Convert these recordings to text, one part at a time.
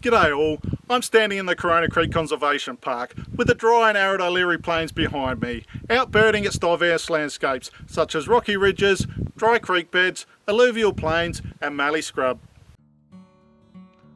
G'day all, I'm standing in the Corona Creek Conservation Park with the dry and arid O'Leary Plains behind me, outbirding its diverse landscapes such as rocky ridges, dry creek beds, alluvial plains and mallee scrub.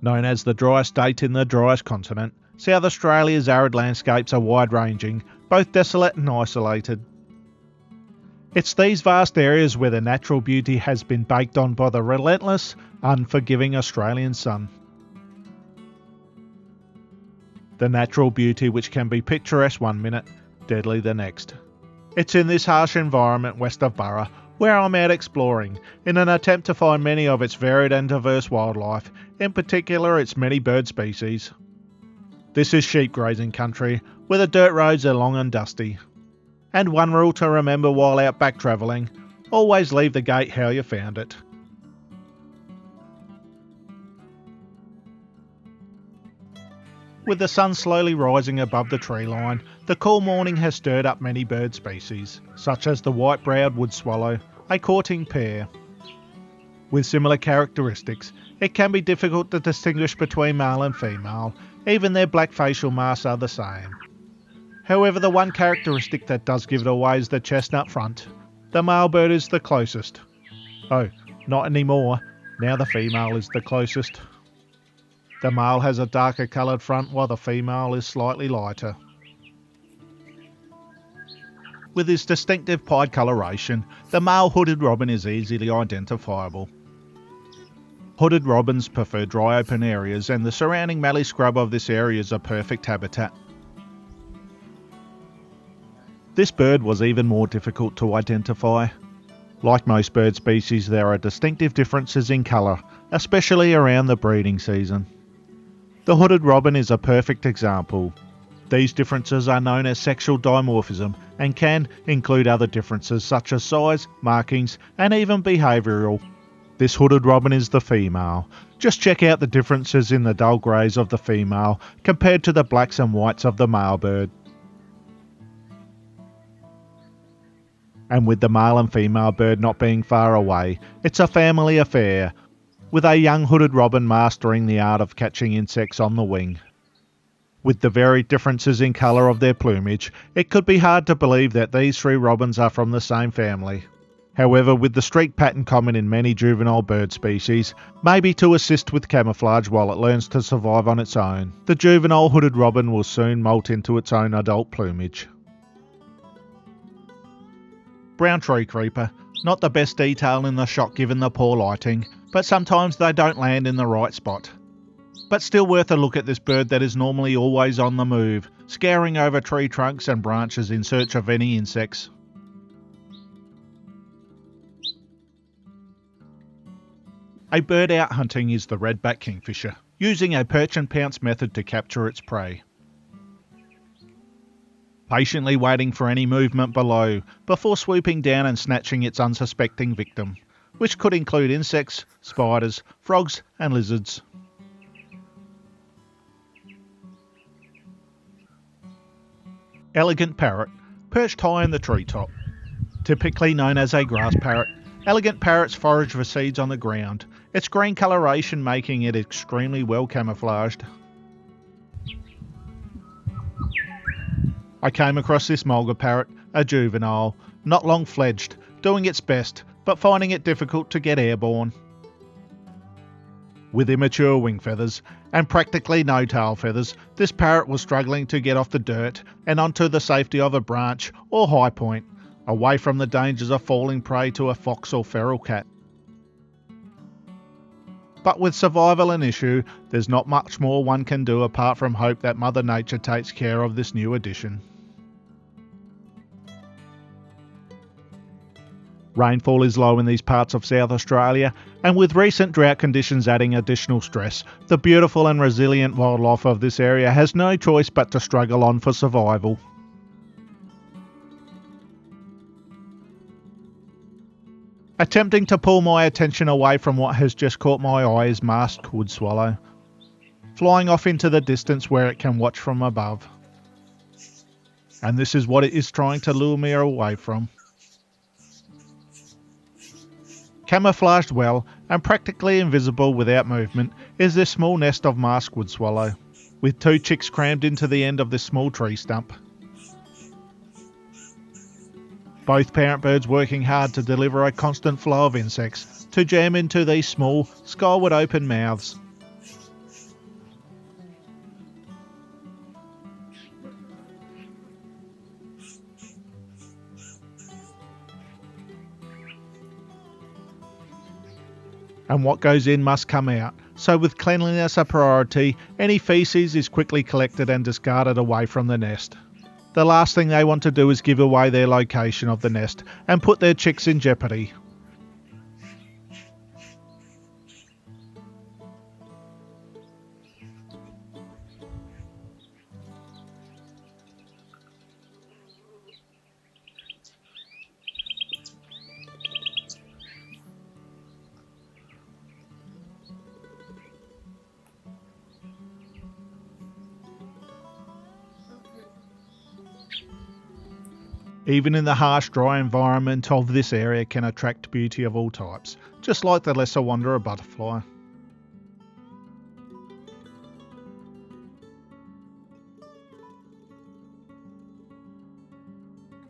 Known as the driest state in the driest continent, South Australia's arid landscapes are wide-ranging, both desolate and isolated. It's these vast areas where the natural beauty has been baked on by the relentless, unforgiving Australian sun. The natural beauty which can be picturesque one minute, deadly the next. It's in this harsh environment west of Burra where I'm out exploring, in an attempt to find many of its varied and diverse wildlife, in particular its many bird species. This is sheep grazing country, where the dirt roads are long and dusty. And one rule to remember while out back travelling, always leave the gate how you found it. With the sun slowly rising above the tree line, the cool morning has stirred up many bird species, such as the white browed woodswallow, a courting pair. With similar characteristics, it can be difficult to distinguish between male and female, even their black facial masks are the same. However, the one characteristic that does give it away is the chestnut front. The male bird is the closest. Oh, not anymore, now the female is the closest. The male has a darker coloured front while the female is slightly lighter. With his distinctive pied coloration, the male hooded robin is easily identifiable. Hooded robins prefer dry open areas and the surrounding mallee scrub of this area is a perfect habitat. This bird was even more difficult to identify. Like most bird species, there are distinctive differences in colour, especially around the breeding season. The hooded robin is a perfect example. These differences are known as sexual dimorphism and can include other differences such as size, markings and even behavioural. This hooded robin is the female. Just check out the differences in the dull greys of the female compared to the blacks and whites of the male bird. And with the male and female bird not being far away, it's a family affair, with a young hooded robin mastering the art of catching insects on the wing. With the varied differences in colour of their plumage, it could be hard to believe that these three robins are from the same family. However, with the streak pattern common in many juvenile bird species, maybe to assist with camouflage while it learns to survive on its own, the juvenile hooded robin will soon molt into its own adult plumage. Brown Treecreeper, not the best detail in the shot given the poor lighting, but sometimes they don't land in the right spot. But still worth a look at this bird that is normally always on the move, scouring over tree trunks and branches in search of any insects. A bird out hunting is the red-backed kingfisher, using a perch and pounce method to capture its prey. Patiently waiting for any movement below, before swooping down and snatching its unsuspecting victim, which could include insects, spiders, frogs and lizards. Elegant parrot, perched high in the treetop. Typically known as a grass parrot, elegant parrots forage for seeds on the ground, its green coloration making it extremely well camouflaged. I came across this mulga parrot, a juvenile, not long fledged, doing its best, but finding it difficult to get airborne. With immature wing feathers, and practically no tail feathers, this parrot was struggling to get off the dirt and onto the safety of a branch or high point, away from the dangers of falling prey to a fox or feral cat. But with survival an issue, there's not much more one can do apart from hope that Mother Nature takes care of this new addition. Rainfall is low in these parts of South Australia, and with recent drought conditions adding additional stress, the beautiful and resilient wildlife of this area has no choice but to struggle on for survival. Attempting to pull my attention away from what has just caught my eye is Masked Woodswallow, flying off into the distance where it can watch from above. And this is what it is trying to lure me away from. Camouflaged well and practically invisible without movement, is this small nest of Masked Woodswallow, with 2 chicks crammed into the end of this small tree stump. Both parent birds working hard to deliver a constant flow of insects to jam into these small, skyward open mouths. And what goes in must come out, so with cleanliness a priority, any feces is quickly collected and discarded away from the nest. The last thing they want to do is give away their location of the nest and put their chicks in jeopardy. Even in the harsh, dry environment of this area can attract beauty of all types, just like the lesser wanderer butterfly.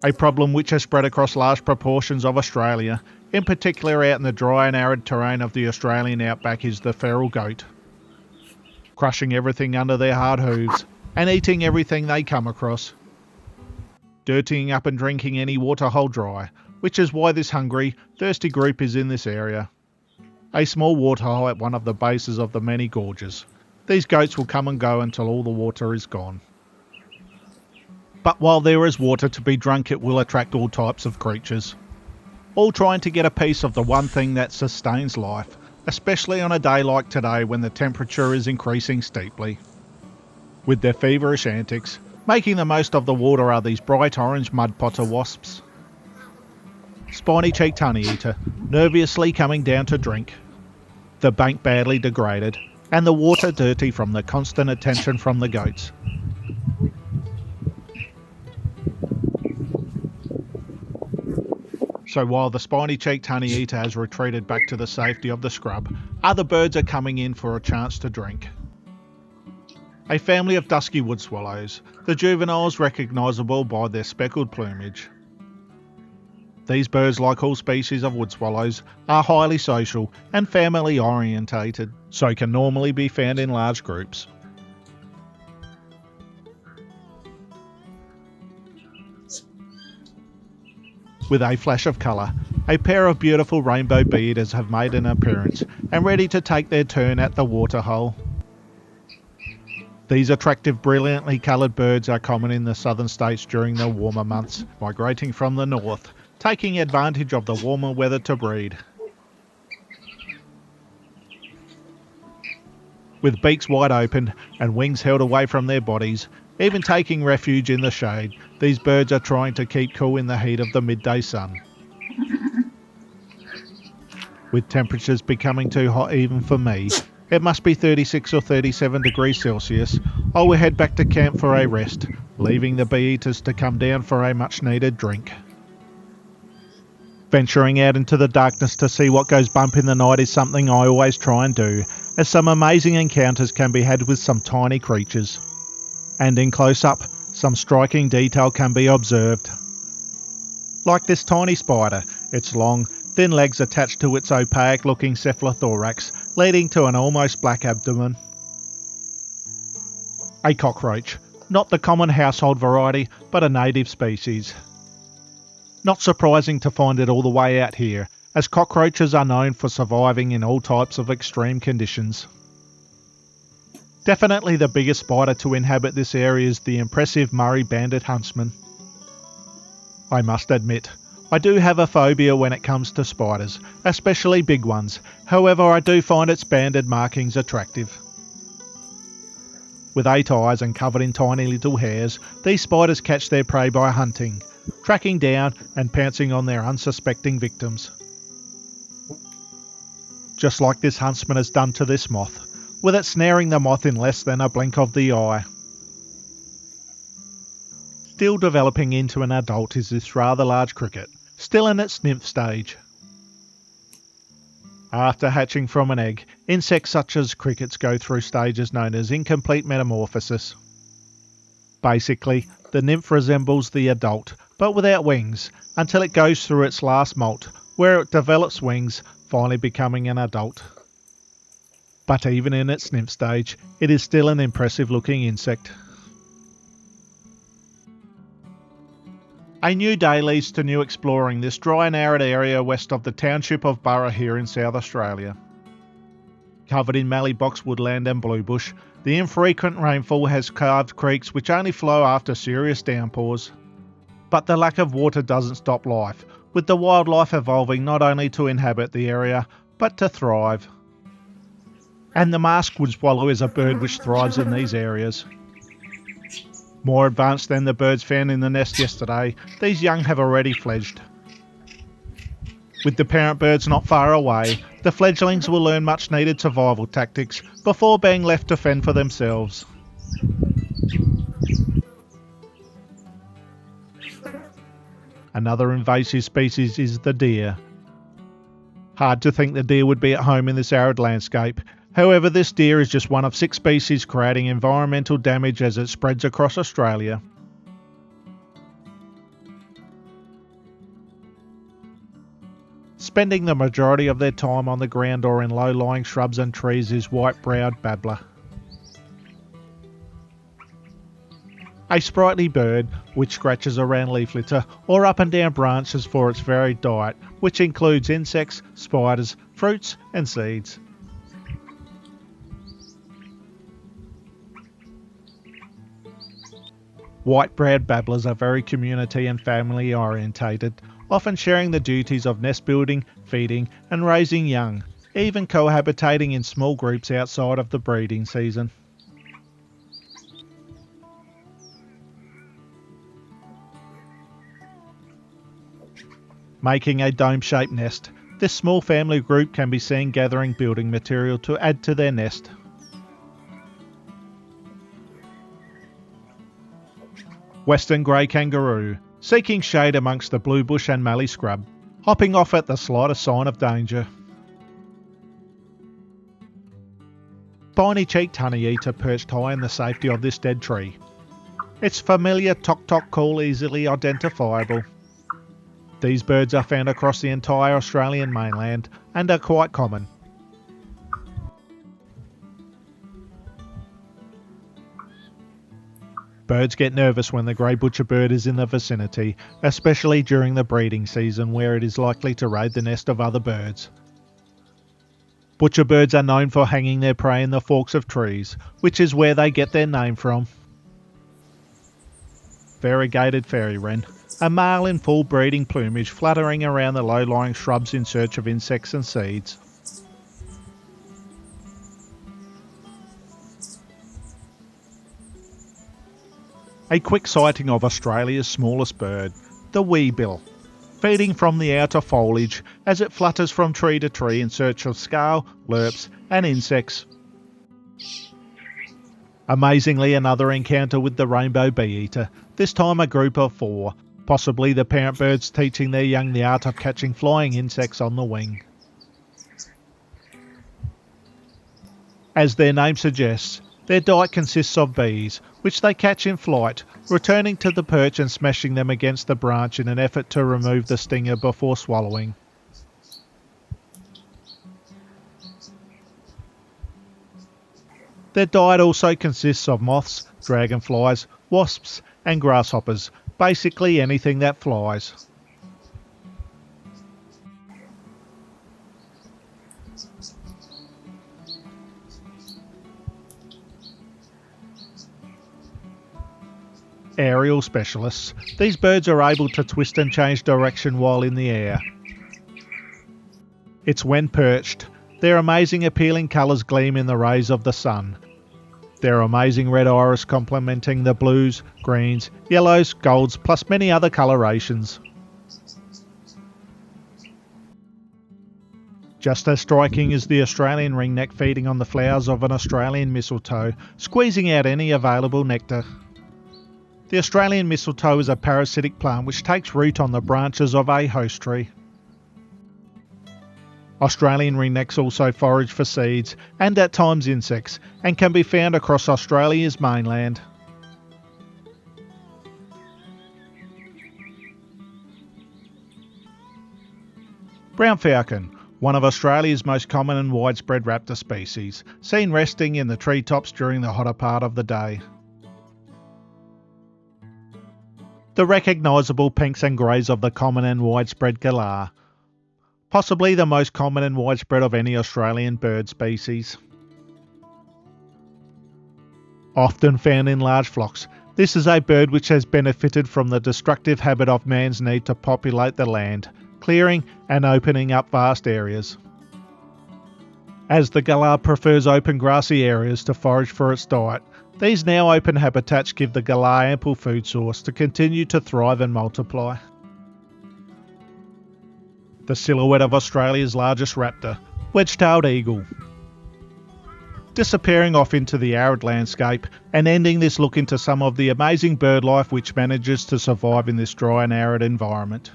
A problem which has spread across large proportions of Australia, in particular out in the dry and arid terrain of the Australian outback, is the feral goat, crushing everything under their hard hooves and eating everything they come across, dirtying up and drinking any waterhole dry, which is why this hungry, thirsty group is in this area. A small waterhole at one of the bases of the many gorges. These goats will come and go until all the water is gone. But while there is water to be drunk, it will attract all types of creatures, all trying to get a piece of the one thing that sustains life, especially on a day like today when the temperature is increasing steeply. With their feverish antics, making the most of the water are these bright orange mud potter wasps. Spiny-cheeked Honeyeater, nervously coming down to drink. The bank badly degraded, and the water dirty from the constant attention from the goats. So while the spiny-cheeked Honeyeater has retreated back to the safety of the scrub, other birds are coming in for a chance to drink. A family of Dusky Woodswallows, the juveniles recognisable by their speckled plumage. These birds, like all species of woodswallows, are highly social and family orientated, so can normally be found in large groups. With a flash of colour, a pair of beautiful rainbow bee-eaters have made an appearance and ready to take their turn at the waterhole. These attractive, brilliantly coloured birds are common in the southern states during the warmer months, migrating from the north, taking advantage of the warmer weather to breed. With beaks wide open and wings held away from their bodies, even taking refuge in the shade, these birds are trying to keep cool in the heat of the midday sun. With temperatures becoming too hot even for me, it must be 36 or 37 degrees Celsius, I will head back to camp for a rest, leaving the bee-eaters to come down for a much needed drink. Venturing out into the darkness to see what goes bump in the night is something I always try and do, as some amazing encounters can be had with some tiny creatures. And in close-up, some striking detail can be observed. Like this tiny spider, its long, thin legs attached to its opaque-looking cephalothorax, leading to an almost black abdomen. A cockroach, not the common household variety, but a native species. Not surprising to find it all the way out here, as cockroaches are known for surviving in all types of extreme conditions. Definitely the biggest spider to inhabit this area is the impressive Murray banded huntsman. I must admit, I do have a phobia when it comes to spiders, especially big ones. However, I do find its banded markings attractive. With 8 eyes and covered in tiny little hairs, these spiders catch their prey by hunting, tracking down and pouncing on their unsuspecting victims. Just like this huntsman has done to this moth, with it snaring the moth in less than a blink of the eye. Still developing into an adult is this rather large cricket, still in its nymph stage. After hatching from an egg, Insects such as crickets go through stages known as incomplete metamorphosis. Basically, the nymph resembles the adult, but without wings, until it goes through its last molt, where it develops wings, finally becoming an adult. But even in its nymph stage, it is still an impressive looking insect. A new day leads to new exploring this dry and arid area west of the township of Burra here in South Australia. Covered in mallee boxwoodland and bluebush, the infrequent rainfall has carved creeks which only flow after serious downpours. But the lack of water doesn't stop life, with the wildlife evolving not only to inhabit the area, but to thrive. And the Masked Woodswallow is a bird which thrives in these areas. More advanced than the birds found in the nest yesterday, these young have already fledged. With the parent birds not far away, the fledglings will learn much needed survival tactics before being left to fend for themselves. Another invasive species is the deer. Hard to think the deer would be at home in this arid landscape. However, this deer is just one of 6 species creating environmental damage as it spreads across Australia. Spending the majority of their time on the ground or in low-lying shrubs and trees is white-browed babbler. A sprightly bird which scratches around leaf litter or up and down branches for its varied diet, which includes insects, spiders, fruits and seeds. White-browed babblers are very community and family orientated, often sharing the duties of nest building, feeding and raising young, even cohabitating in small groups outside of the breeding season. Making a dome-shaped nest, this small family group can be seen gathering building material to add to their nest. Western grey kangaroo, seeking shade amongst the blue bush and mallee scrub, hopping off at the slightest sign of danger. Spiny-cheeked Honeyeater perched high in the safety of this dead tree. Its familiar tock-tock call easily identifiable. These birds are found across the entire Australian mainland and are quite common. Birds get nervous when the grey butcherbird is in the vicinity, especially during the breeding season where it is likely to raid the nest of other birds. Butcherbirds are known for hanging their prey in the forks of trees, which is where they get their name from. Variegated fairy wren, a male in full breeding plumage fluttering around the low-lying shrubs in search of insects and seeds. A quick sighting of Australia's smallest bird, the weebill, feeding from the outer foliage as it flutters from tree to tree in search of scale, lerps and insects. Amazingly, another encounter with the rainbow bee-eater, this time a group of 4, possibly the parent birds teaching their young the art of catching flying insects on the wing. As their name suggests, their diet consists of bees, which they catch in flight, returning to the perch and smashing them against the branch in an effort to remove the stinger before swallowing. Their diet also consists of moths, dragonflies, wasps and grasshoppers, basically anything that flies. Aerial specialists. These birds are able to twist and change direction while in the air. It's when perched. Their amazing appealing colours gleam in the rays of the sun. Their amazing red iris complementing the blues, greens, yellows, golds, plus many other colorations. Just as striking is the Australian ringneck feeding on the flowers of an Australian mistletoe, squeezing out any available nectar. The Australian mistletoe is a parasitic plant which takes root on the branches of a host tree. Australian ringnecks also forage for seeds and at times insects, and can be found across Australia's mainland. Brown falcon, one of Australia's most common and widespread raptor species, seen resting in the treetops during the hotter part of the day. The recognisable pinks and greys of the common and widespread galah, possibly the most common and widespread of any Australian bird species. Often found in large flocks, this is a bird which has benefited from the destructive habit of man's need to populate the land, clearing and opening up vast areas. As the galah prefers open grassy areas to forage for its diet, these now open habitats give the galah ample food source to continue to thrive and multiply. The silhouette of Australia's largest raptor, wedge-tailed eagle. Disappearing off into the arid landscape and ending this look into some of the amazing bird life which manages to survive in this dry and arid environment.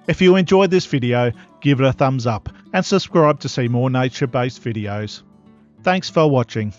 If you enjoyed this video, give it a thumbs up and subscribe to see more nature-based videos. Thanks for watching.